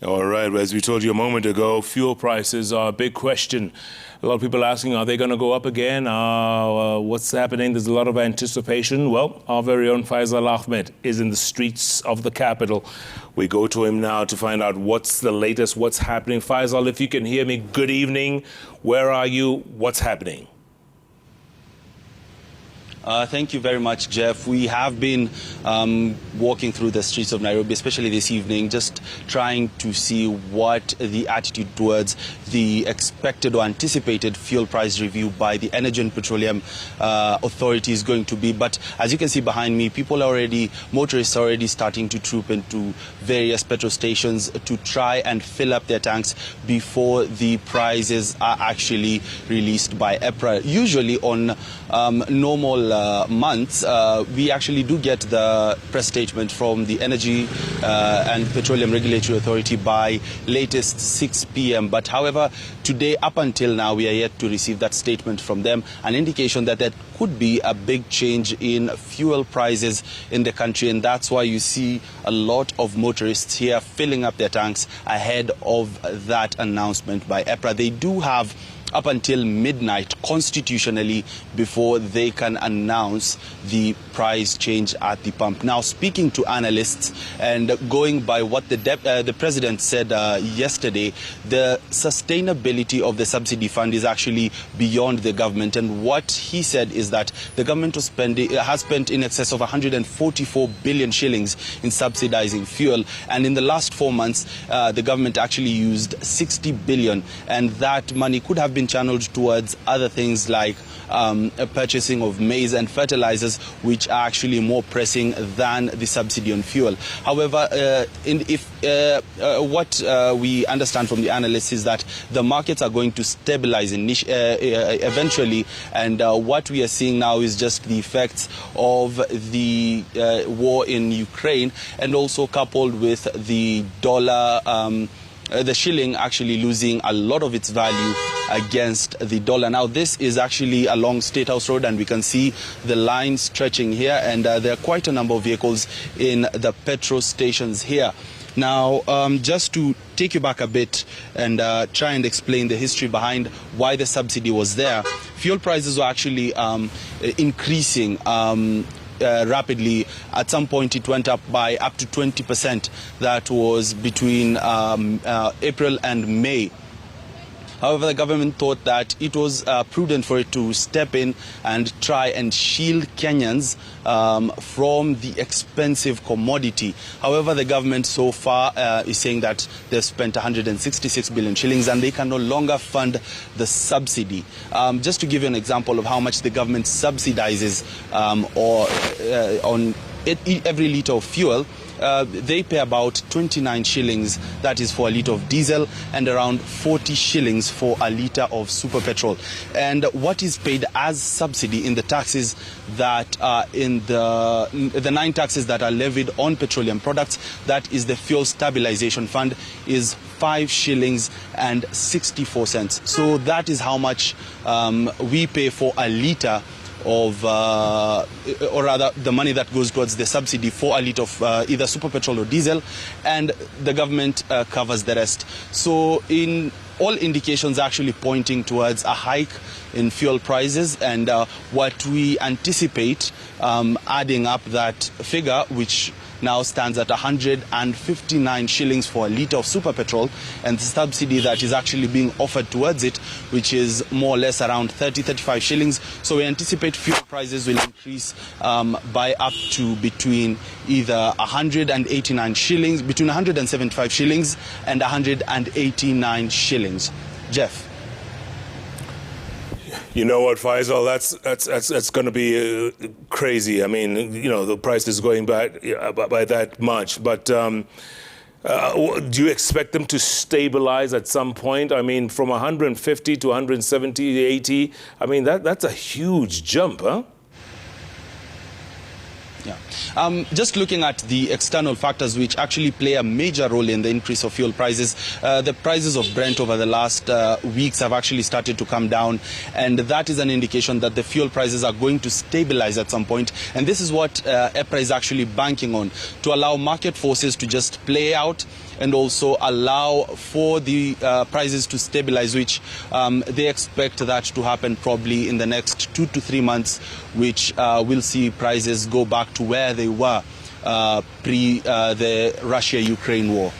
All right, as we told you a moment ago, fuel prices are a big question. A lot of people asking, are they going to go up again? What's happening? There's a lot of anticipation. Well, our very own Faisal Ahmed is in the streets of the capital. We go to him now to find out what's the latest, what's happening. Faisal, if you can hear me, good evening. Where are you? What's happening? Thank you very much, Jeff. We have been walking through the streets of Nairobi, especially this evening, just trying to see what the attitude towards the expected or anticipated fuel price review by the Energy and Petroleum Authority is going to be. But as you can see behind me, motorists are already starting to troop into various petrol stations to try and fill up their tanks before the prices are actually released by EPRA. Usually on normal months, we actually do get the press statement from the Energy and Petroleum Regulatory Authority by latest 6 p.m. But however, today up until now, we are yet to receive that statement from them, an indication that there could be a big change in fuel prices in the country, and that's why you see a lot of motorists here filling up their tanks ahead of that announcement by EPRA. They do have up until midnight constitutionally before they can announce the price change at the pump. Now, speaking to analysts and going by what the president said yesterday, the sustainability of the subsidy fund is actually beyond the government. And what he said is that the government has spent in excess of 144 billion shillings in subsidizing fuel. And in the last 4 months, the government actually used 60 billion. And that money could have been channeled towards other things like purchasing of maize and fertilizers, which are actually more pressing than the subsidy on fuel. However, what we understand from the analysts is that the markets are going to stabilize eventually, and what we are seeing now is just the effects of the war in Ukraine, and also coupled with the dollar, the shilling actually losing a lot of its value against the dollar. Now, this is actually along State House Road, and we can see the line stretching here, and there are quite a number of vehicles in the petrol stations here. Now, just to take you back a bit and try and explain the history behind why the subsidy was there, fuel prices were actually increasing rapidly. At some point it went up by up to 20%. That was between April and May. However, the government thought that it was prudent for it to step in and try and shield Kenyans from the expensive commodity. However, the government so far is saying that they've spent 166 billion shillings and they can no longer fund the subsidy. Just to give you an example of how much the government subsidizes on every litre of fuel, they pay about 29 shillings, that is for a litre of diesel, and around 40 shillings for a litre of super petrol. And what is paid as subsidy in the taxes that are in the 9 taxes that are levied on petroleum products, that is the Fuel Stabilization Fund, is 5 shillings and 64 cents. So that is how much we pay for a litre of, or rather the money that goes towards the subsidy for a litre of either super petrol or diesel, and the government covers the rest. So in all indications actually pointing towards a hike in fuel prices, and what we anticipate adding up that figure, which now stands at 159 shillings for a litre of super petrol, and the subsidy that is actually being offered towards it, which is more or less around 35 shillings. So we anticipate fuel prices will increase by up to between either 189 shillings, between 175 shillings and 189 shillings. Jeff. You know what, Faisal, that's going to be crazy. I mean, you know, the price is going back by that much. But do you expect them to stabilize at some point? I mean, from 150 to 170, 80, I mean, that's a huge jump, huh? Yeah. Just looking at the external factors which actually play a major role in the increase of fuel prices, the prices of Brent over the last weeks have actually started to come down, and that is an indication that the fuel prices are going to stabilize at some point. And this is what EPRA is actually banking on, to allow market forces to just play out and also allow for the prices to stabilize, which they expect that to happen probably in the next 2 to 3 months, which will see prices go back to where they were pre the Russia-Ukraine war.